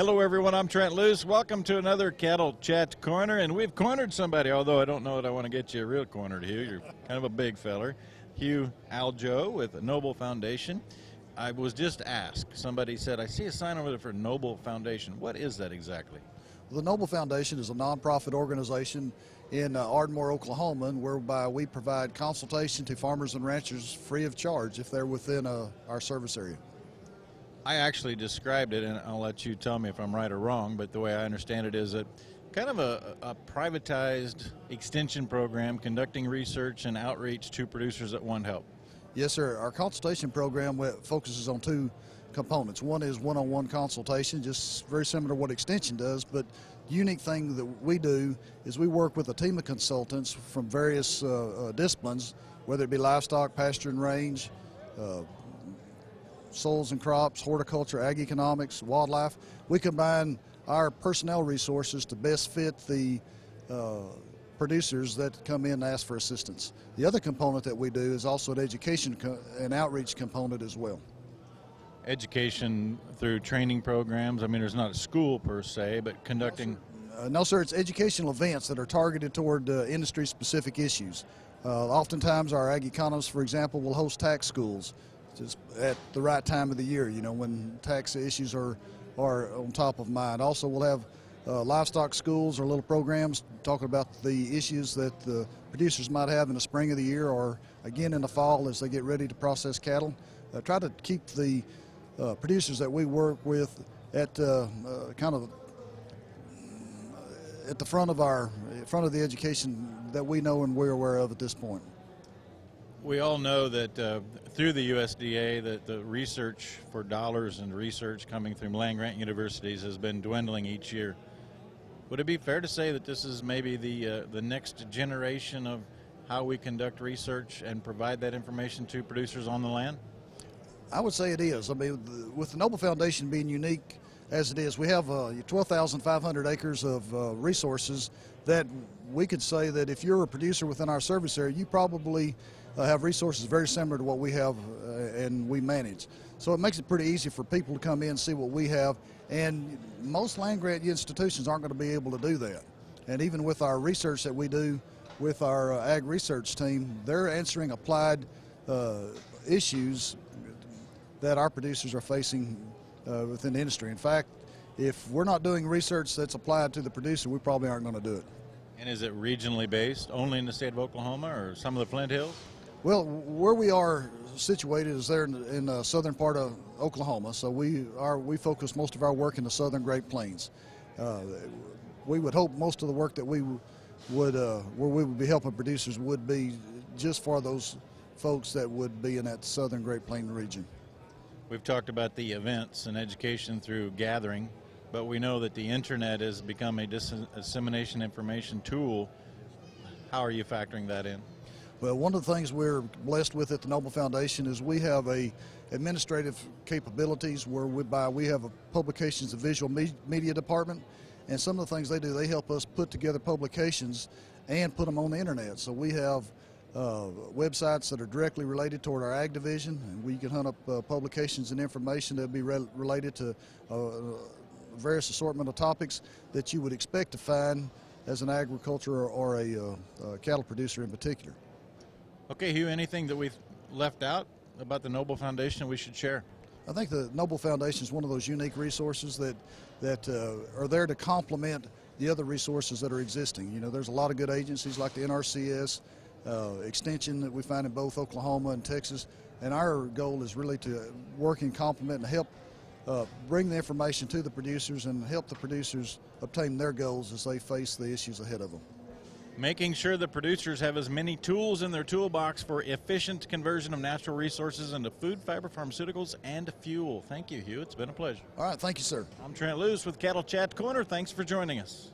Hello everyone, I'm Trent Luce. Welcome to another Cattle Chat Corner, and we've cornered somebody, although I don't know that I want to get you real cornered, Hugh. You're kind of a big feller. Hugh Aljoe with the Noble Foundation. I was just asked, somebody said, I see a sign over there for Noble Foundation. What is that exactly? The Noble Foundation is a nonprofit organization in Ardmore, Oklahoma, whereby we provide consultation to farmers and ranchers free of charge if they're within our service area. I actually described it, and I'll let you tell me if I'm right or wrong, but the way I understand it is that kind of a privatized extension program conducting research and outreach to producers that want help. Yes, sir. Our consultation program focuses on two components. One is one-on-one consultation, just very similar to what extension does, but the unique thing that we do is we work with a team of consultants from various disciplines, whether it be livestock, pasture and range, soils and crops, horticulture, ag economics, wildlife. We combine our personnel resources to best fit the producers that come in and ask for assistance. The other component that we do is also an education and outreach component as well. Education through training programs? I mean, there's not a school per se, but conducting... No, sir, it's educational events that are targeted toward industry-specific issues. Oftentimes our ag economists, for example, will host tax schools just at the right time of the year, you know, when tax issues are on top of mind. Also, we'll have livestock schools or little programs talking about the issues that the producers might have in the spring of the year or again in the fall as they get ready to process cattle. Try to keep the producers that we work with at kind of at the front of the education that we know and we're aware of at this point. We all know that through the USDA that the research for dollars and research coming through land-grant universities has been dwindling each year. Would it be fair to say that this is maybe the next generation of how we conduct research and provide that information to producers on the land? I would say it is. I mean, with the Noble Foundation being unique as it is, we have 12,500 acres of resources that we could say that if you're a producer within our service area, you probably have resources very similar to what we have and we manage. So it makes it pretty easy for people to come in and see what we have, and most land-grant institutions aren't going to be able to do that. And even with our research that we do with our ag research team, they're answering applied issues that our producers are facing within the industry. In fact, if we're not doing research that's applied to the producer, we probably aren't going to do it. And is it regionally based, only in the state of Oklahoma or some of the Flint Hills? Well, where we are situated is there in the southern part of Oklahoma, so we focus most of our work in the southern Great Plains. We would hope most of the work that we would where we would be helping producers would be just for those folks that would be in that southern Great Plains region. We've talked about the events and education through gathering, but we know that the internet has become a dissemination information tool. How are you factoring that in? Well, one of the things we're blessed with at the Noble Foundation is we have administrative capabilities whereby we have a publications and visual media department, and some of the things they do, they help us put together publications and put them on the internet. So we have websites that are directly related toward our ag division, and we can hunt up publications and information that would be related to various assortment of topics that you would expect to find as an agriculture or a cattle producer in particular. Okay, Hugh, anything that we've left out about the Noble Foundation we should share? I think the Noble Foundation is one of those unique resources that are there to complement the other resources that are existing. You know, there's a lot of good agencies like the NRCS, Extension that we find in both Oklahoma and Texas, and our goal is really to work in complement and help bring the information to the producers and help the producers obtain their goals as they face the issues ahead of them. Making sure the producers have as many tools in their toolbox for efficient conversion of natural resources into food, fiber, pharmaceuticals, and fuel. Thank you, Hugh. It's been a pleasure. All right. Thank you, sir. I'm Trent Luce with Cattle Chat Corner. Thanks for joining us.